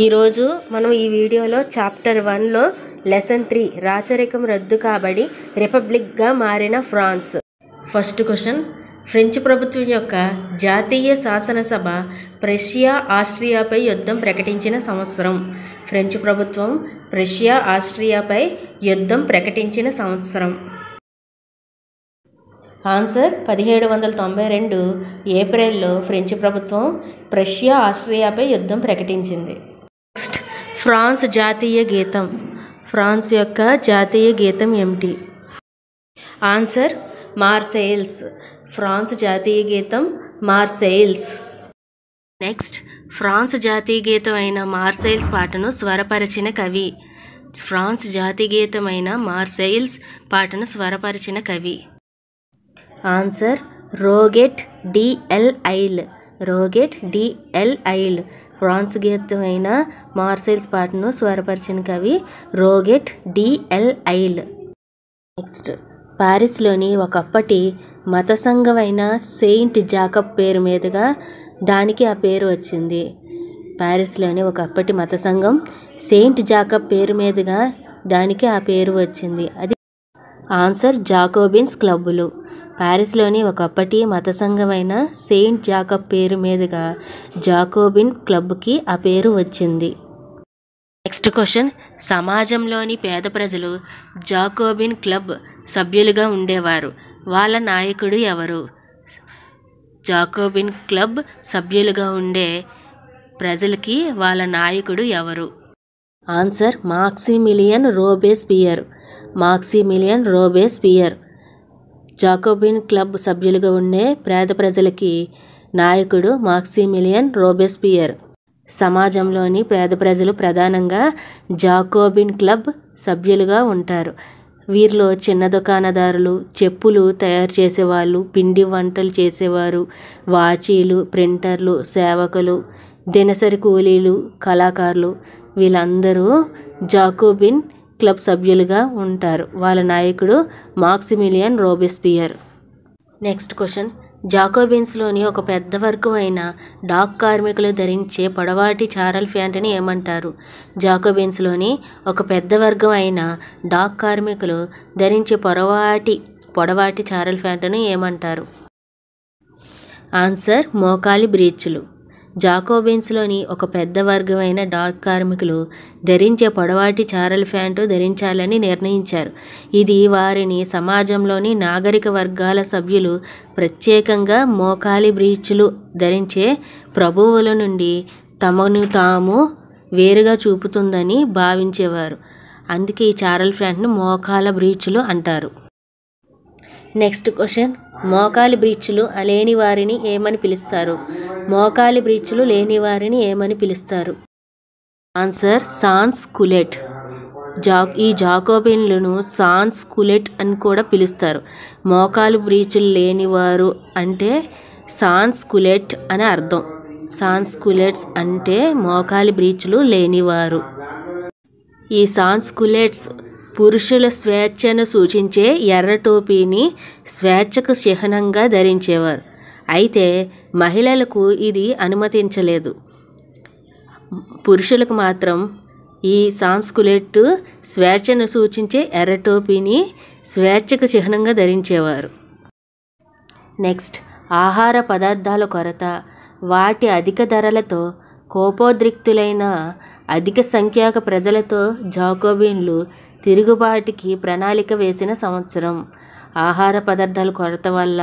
ఈరోజు మనం ఈ వీడియోలో చాప్టర్ 1లో లెసన్ 3 రాచరికం రద్దు కాబడి రిపబ్లిక్గా మారిన ఫ్రాన్స్. ఫస్ట్ క్వశ్చన్, ఫ్రెంచ్ ప్రభుత్వం యొక్క జాతీయ శాసనసభ ప్రషియా ఆస్ట్రియాపై యుద్ధం ప్రకటించిన సంవత్సరం. ఫ్రెంచ్ ప్రభుత్వం ప్రషియా ఆస్ట్రియాపై యుద్ధం ప్రకటించిన సంవత్సరం. ఆన్సర్ 1792 ఏప్రిల్లో ఫ్రెంచ్ ప్రభుత్వం ప్రషియా ఆస్ట్రియాపై యుద్ధం ప్రకటించింది. నెక్స్ట్, ఫ్రాన్స్ జాతీయ గీతం. ఫ్రాన్స్ యొక్క జాతీయ గీతం ఏమిటి? ఆన్సర్ మార్సెయిల్స్. ఫ్రాన్స్ జాతీయ గీతం మార్సెయిల్స్. నెక్స్ట్, ఫ్రాన్స్ జాతీయ గీతం అయిన మార్సెయిల్స్ పాటను స్వరపరిచిన కవి. ఫ్రాన్స్ జాతీయ గీతమైన మార్సెయిల్స్ పాటను స్వరపరిచిన కవి. Answer రోగెట్ D L I'll. రోగెట్ D L I'll. France గీతమైన మార్సెయిల్స్ పాటను స్వరపరిచిన కవి రోగెట్ డి ఎల్ ఐల్. నెక్స్ట్, పారిస్లోని ఒకప్పటి మత సంఘమైన సెయింట్ జాకబ్ పేరు మీదుగా దానికి ఆ పేరు వచ్చింది. పారిస్లోని ఒకప్పటి మత సంఘం సెయింట్ జాకబ్ పేరు మీదుగా దానికి ఆ పేరు వచ్చింది. అది ఆన్సర్ జాకోబిన్స్ క్లబ్బులు. పారిస్లోని ఒకప్పటి మత సంఘమైన సెయింట్ జాకబ్ పేరు మీదుగా జాకోబిన్ క్లబ్కి ఆ పేరు వచ్చింది. నెక్స్ట్ క్వశ్చన్, సమాజంలోని పేద ప్రజలు జాకోబిన్ క్లబ్ సభ్యులుగా ఉండేవారు. వాళ్ళ నాయకుడు ఎవరు? జాకోబిన్ క్లబ్ సభ్యులుగా ఉండే ప్రజలకి వాళ్ళ నాయకుడు ఎవరు? Answer Maximilien Robespierre. Maximilien Robespierre. Jacobin club సభ్యులుగా ఉండే పేద ప్రజలకి నాయకుడు మాక్సిమిలియన్ రోబేస్పియర్. సమాజంలోని పేద ప్రజలు ప్రధానంగా జాకోబిన్ క్లబ్ సభ్యులుగా ఉంటారు. వీరిలో చిన్న దుకాణదారులు, చెప్పులు తయారు చేసేవాళ్ళు, పిండి వంటలు చేసేవారు, వాచీలు, ప్రింటర్లు, సేవకులు, దినసరి కూలీలు, కళాకారులు వీళ్ళందరూ జాకోబిన్ క్లబ్ సభ్యులుగా ఉంటారు. వాళ్ళ నాయకుడు మాక్సిమిలియన్ రోబేస్పియర్. నెక్స్ట్ క్వశ్చన్, జాకోబిన్స్లోని ఒక పెద్ద వర్గం అయిన డాక్ కార్మికులు ధరించే పొడవాటి చారల్ ప్యాంటుని ఏమంటారు? జాకోబిన్స్లోని ఒక పెద్ద వర్గం అయిన డాక్ కార్మికులు ధరించే పొడవాటి చారల్ ప్యాంటును ఏమంటారు? ఆన్సర్ మోకాలి బ్రీచ్లు. జాకోబిన్స్లోని ఒక పెద్ద వర్గమైన డాక్ కార్మికులు ధరించే పొడవాటి చారల్ ప్యాంటు ధరించాలని నిర్ణయించారు. ఇది వారిని సమాజంలోని నాగరిక వర్గాల సభ్యులు ప్రత్యేకంగా మోకాలి బ్రీచ్లు ధరించే ప్రభువుల నుండి తమను తాము వేరుగా చూపుతుందని భావించేవారు. అందుకే ఈ చారల్ ప్యాంట్ను మోకాల బ్రీచ్లు అంటారు. నెక్స్ట్ క్వశ్చన్, మోకాలి బ్రీచ్లు లేని వారిని ఏమని పిలుస్తారు? మోకాలి బ్రీచ్లు లేని వారిని ఏమని పిలుస్తారు? Answer sans culotte. ఈ జాకోబిన్లను సాన్స్ కులెట్ అని కూడా పిలుస్తారు. మోకాలు బ్రీచ్లు లేనివారు అంటే సాన్స్ కులెట్ అని అర్థం. సాన్స్ కులెట్స్ అంటే మోకాలి బ్రీచ్లు లేనివారు. ఈ సాన్స్ కులెట్స్ పురుషుల స్వేచ్ఛను సూచించే ఎర్ర టోపీని స్వేచ్ఛకు చిహ్నంగా ధరించేవారు. అయితే మహిళలకు ఇది అనుమతించలేదు. పురుషులకు మాత్రం ఈ సాన్స్కులెట్ స్వేచ్ఛను సూచించే ఎర్ర టోపీని స్వేచ్ఛకు చిహ్నంగా ధరించేవారు. నెక్స్ట్, ఆహార పదార్థాల కొరత, వాటి అధిక ధరలతో కోపోద్రిక్తులైన అధిక సంఖ్యాక ప్రజలతో జాకోబిన్లు తిరుగుబాటుకి ప్రణాళిక వేసిన సంవత్సరం. ఆహార పదార్థాల కొరత వల్ల,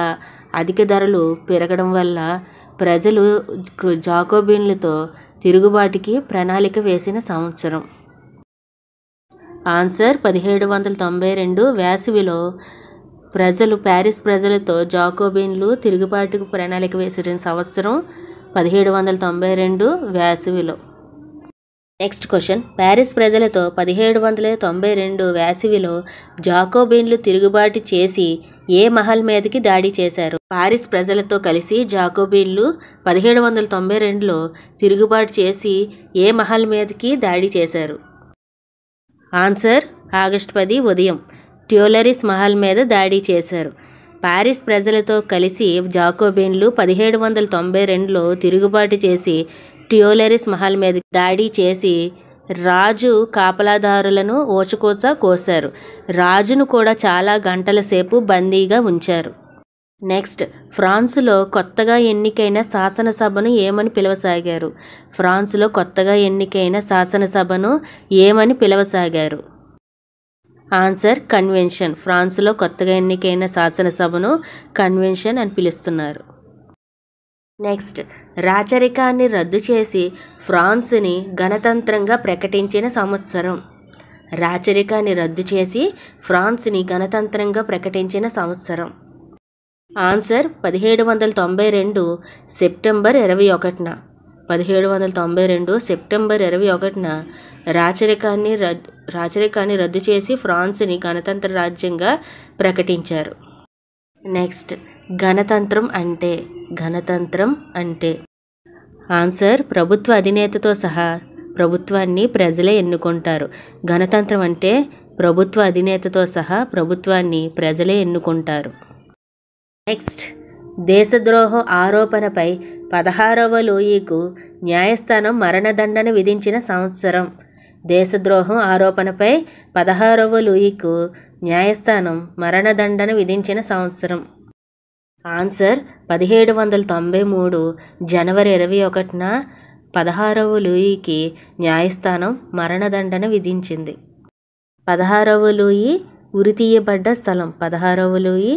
అధిక ధరలు పెరగడం వల్ల ప్రజలు జాకోబిన్లతో తిరుగుబాటుకి ప్రణాళిక వేసిన సంవత్సరం. ఆన్సర్ 1792 వేసవిలో ప్యారిస్ ప్రజలతో జాకోబిన్లు తిరుగుబాటుకు ప్రణాళిక వేసిన సంవత్సరం 1792 వేసవిలో. నెక్స్ట్ క్వశ్చన్, ప్యారిస్ ప్రజలతో 1792 వేసవిలో జాకోబిన్లు తిరుగుబాటు చేసి ఏ మహల్ మీదకి దాడి చేశారు? పారిస్ ప్రజలతో కలిసి జాకోబిన్లు 1792లో తిరుగుబాటు చేసి ఏ మహల్ మీదకి దాడి చేశారు? ఆన్సర్ ఆగస్టు 10 ఉదయం ట్యూలరీస్ మహల్ మీద దాడి చేశారు. పారిస్ ప్రజలతో కలిసి జాకోబిన్లు 1792లో తిరుగుబాటు చేసి ట్యూలెరిస్ మహల్ మీద దాడి చేసి రాజు కాపలాదారులను ఊచకోత కోశారు. రాజును కూడా చాలా గంటల సేపు బందీగా ఉంచారు. నెక్స్ట్, ఫ్రాన్సులో కొత్తగా ఎన్నికైన శాసనసభను ఏమని పిలవసాగారు? ఫ్రాన్సులో కొత్తగా ఎన్నికైన శాసనసభను ఏమని పిలవసాగారు? Answer convention. ఫ్రాన్సులో కొత్తగా ఎన్నికైన శాసనసభను కన్వెన్షన్ అని పిలుస్తున్నారు. నెక్స్ట్, రాచరికాన్ని రద్దు చేసి ఫ్రాన్స్ని గణతంత్రంగా ప్రకటించిన సంవత్సరం. రాచరికాన్ని రద్దు చేసి ఫ్రాన్స్ని గణతంత్రంగా ప్రకటించిన సంవత్సరం. ఆన్సర్ 1792 సెప్టెంబర్ 21న. 1792 సెప్టెంబర్ 21న రాచరికాన్ని రద్దు చేసి ఫ్రాన్స్ని గణతంత్ర రాజ్యంగా ప్రకటించారు. నెక్స్ట్, గణతంత్రం అంటే ఆన్సర్ ప్రభుత్వ అధినేతతో సహా ప్రభుత్వాన్ని ప్రజలే ఎన్నుకుంటారు. గణతంత్రం అంటే ప్రభుత్వ అధినేతతో సహా ప్రభుత్వాన్ని ప్రజలే ఎన్నుకుంటారు. నెక్స్ట్, దేశద్రోహం ఆరోపణపై 16వ లూయికు న్యాయస్థానం మరణదండన విధించిన సంవత్సరం. దేశద్రోహం ఆరోపణపై 16వ లూయికు న్యాయస్థానం మరణదండన విధించిన సంవత్సరం. ఆన్సర్ 1793 జనవరి 21న 16వ లూయికి న్యాయస్థానం మరణదండన విధించింది. 16వ లూయి ఉరితీయబడ్డ స్థలం. 16వ లూయి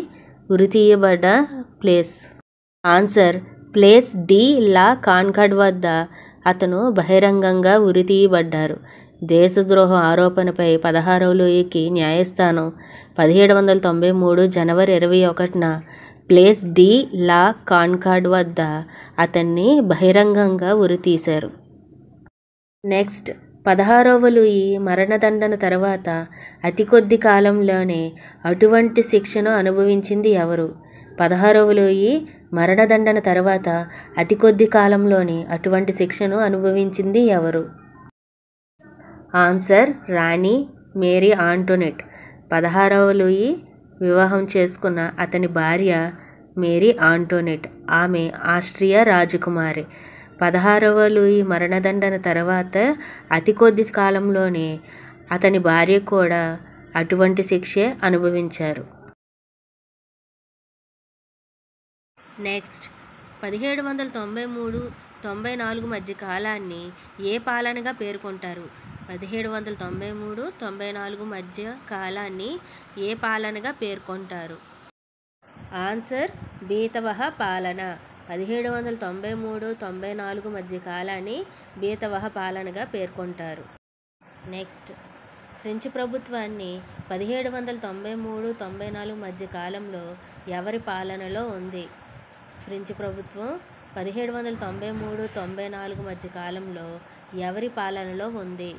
ఉరితీయబడ్డ place. Answer place de la Concorde వద్ద అతను బహిరంగంగా ఉరితీయబడ్డారు. దేశద్రోహం ఆరోపణపై 16వ లూయికి న్యాయస్థానం 1793 జనవరి 21న ప్లేస్ డి లా కాన్కార్డ్ వద్ద అతన్ని బహిరంగంగా ఉరితీశారు. నెక్స్ట్, 16వ లూయి మరణదండన తర్వాత అతి కొద్ది కాలంలోనే అటువంటి శిక్షను అనుభవించింది ఎవరు? 16వ లూయి మరణదండన తర్వాత అతి కొద్ది కాలంలోనే అటువంటి శిక్షను అనుభవించింది ఎవరు? ఆన్సర్ రాణి మేరీ ఆంటోనెట్. 16వ లూయి వివాహం చేసుకున్న అతని భార్య మేరీ ఆంటోనెట్. ఆమె ఆస్ట్రియా రాజకుమారి. 16వ లూయి మరణదండన తర్వాత అతి కొద్ది కాలంలోనే అతని భార్య కూడా అటువంటి శిక్షే అనుభవించారు. నెక్స్ట్, 1793-94 మధ్య కాలాన్ని ఏ పాలనగా పేర్కొంటారు? 1793-94 మధ్య కాలాన్ని ఏ పాలనగా పేర్కొంటారు? ఆన్సర్ బీతవహ పాలన. 1793-94 మధ్య కాలాన్ని బీతవహ పాలనగా పేర్కొంటారు. నెక్స్ట్, ఫ్రెంచ్ ప్రభుత్వాన్ని 1793-94 మధ్య కాలంలో ఎవరి పాలనలో ఉంది? ఫ్రెంచ్ ప్రభుత్వం 1793-94 మధ్య కాలంలో ఎవరి పాలనలో ఉంది?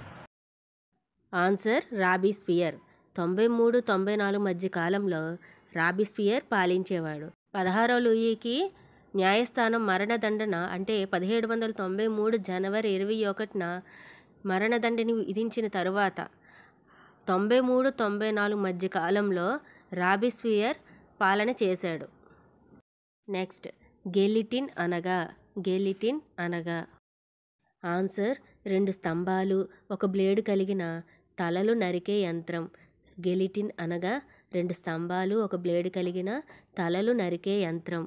ఆన్సర్ రాబీస్పియర్. 93-94 మధ్య కాలంలో రాబీస్పియర్ పాలించేవాడు. 16వ లూయికి న్యాయస్థానం మరణదండన అంటే 1793 జనవరి 21న మరణదండని విధించిన తరువాత 93-94 మధ్య కాలంలో రాబీస్పియర్ పాలన చేశాడు. నెక్స్ట్, గెలిటిన్ అనగా ఆన్సర్ 2 స్తంభాలు ఒక బ్లేడు కలిగిన తలలు నరికే యంత్రం. గెలిటిన్ అనగా 2 స్తంభాలు ఒక బ్లేడు కలిగిన తలలు నరికే యంత్రం.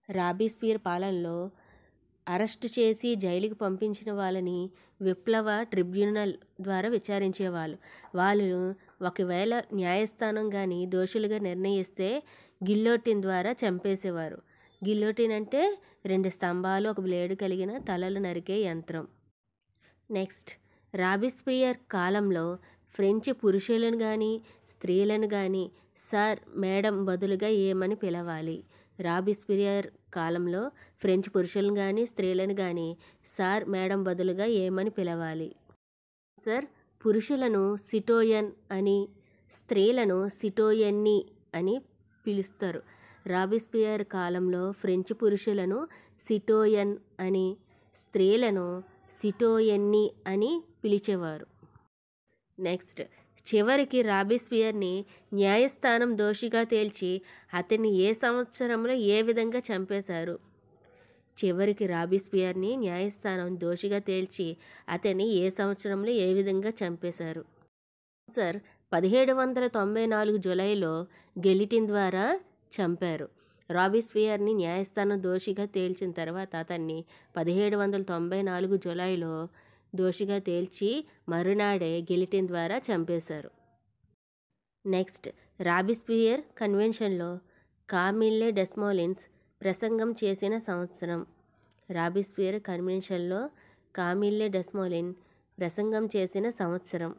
రాబీస్పియర్ పాలనలో అరెస్టు చేసి జైలుకి పంపించిన వాళ్ళని విప్లవ ట్రిబ్యునల్ ద్వారా విచారించేవాళ్ళు. వాళ్ళు ఒకవేళ న్యాయస్థానం కానీ దోషులుగా నిర్ణయిస్తే గిల్లోటిన్ ద్వారా చంపేసేవారు. గిల్లోటిన్ అంటే 2 స్తంభాలు ఒక బ్లేడు కలిగిన తలలు నరికే యంత్రం. నెక్స్ట్, రాబీస్పియర్ కాలంలో ఫ్రెంచ్ పురుషులను కానీ స్త్రీలను కానీ సార్ మేడం బదులుగా ఏమని పిలవాలి? రాబీస్పియర్ కాలంలో ఫ్రెంచ్ పురుషులను కానీ స్త్రీలను కానీ సార్ మేడం బదులుగా ఏమని పిలవాలి? సార్ పురుషులను సిటోయన్ అని స్త్రీలను సిటోయన్ని అని పిలుస్తారు. రాబీస్పియర్ కాలంలో ఫ్రెంచ్ పురుషులను సిటోయన్ అని స్త్రీలను సిటోయన్ని అని పిలిచేవారు. నెక్స్ట్, చివరికి రాబీస్పియర్ని న్యాయస్థానం దోషిగా తేల్చి అతన్ని ఏ సంవత్సరంలో ఏ విధంగా చంపేశారు? చివరికి రాబిస్పియర్ని న్యాయస్థానం దోషిగా తేల్చి అతన్ని ఏ సంవత్సరంలో ఏ విధంగా చంపేశారు? ఆన్సర్ 1794 జూలైలో గెలిటిన్ ద్వారా చంపారు. రాబిస్పియర్ని న్యాయస్థానం దోషిగా తేల్చిన తర్వాత అతన్ని 1794 జూలైలో దోషిగా తేల్చి మరునాడే గిలిటిన్ ద్వారా చంపేశారు. నెక్స్ట్, రాబిస్పియర్ కన్వెన్షన్లో కామిల్లే డెస్మోలిన్స్ ప్రసంగం చేసిన సంవత్సరం. రాబిస్పియర్ కన్వెన్షన్లో కామిల్లే డెస్మోలిన్ ప్రసంగం చేసిన సంవత్సరం.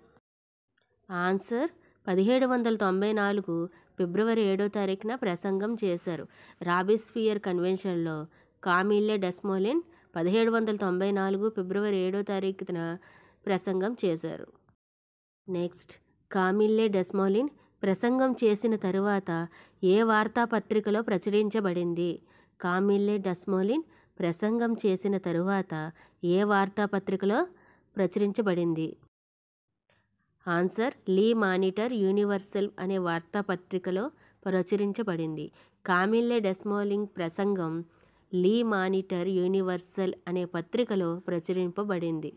ఆన్సర్ 1794 ఫిబ్రవరి 7వ తారీఖున ప్రసంగం చేశారు. రాబిస్పియర్ కన్వెన్షన్లో కామిల్లే డెస్మోలిన్ 1794 ఫిబ్రవరి 7వ తారీఖున ప్రసంగం చేశారు. నెక్స్ట్, కామిల్లే డెస్మోలిన్ ప్రసంగం చేసిన తరువాత ఏ వార్తాపత్రికలో ప్రచురించబడింది? కామిల్లే డెస్మోలిన్ ప్రసంగం చేసిన తరువాత ఏ వార్తాపత్రికలో ప్రచురించబడింది? ఆన్సర్ లీ మానిటర్ యూనివర్సల్ అనే వార్తాపత్రికలో ప్రచురించబడింది. కామిల్లే డెస్మోలిన్ ప్రసంగం లీ మానిటర్ యూనివర్సల్ అనే పత్రికలో ప్రచురింపబడింది.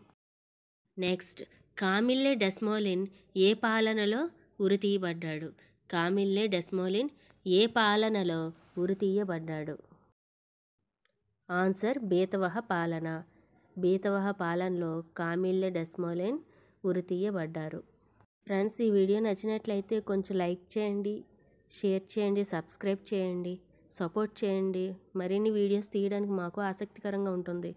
నెక్స్ట్, కామిల్లే డెస్మోలిన్ ఏ పాలనలో ఉరితీయబడ్డాడు? కామిల్లే డెస్మోలిన్ ఏ పాలనలో ఉరితీయబడ్డాడు? ఆన్సర్ బీతవహ పాలన. బీతవహ పాలనలో కామిల్లే డెస్మోలిన్ ఉరితీయబడ్డారు. ఫ్రెండ్స్, ఈ వీడియో నచ్చినట్లయితే కొంచెం లైక్ చేయండి, షేర్ చేయండి, సబ్స్క్రైబ్ చేయండి, సపోర్ట్ చేయండి. మరిన్ని వీడియోస్ తీయడానికి మాకు ఆసక్తికరంగా ఉంటుంది.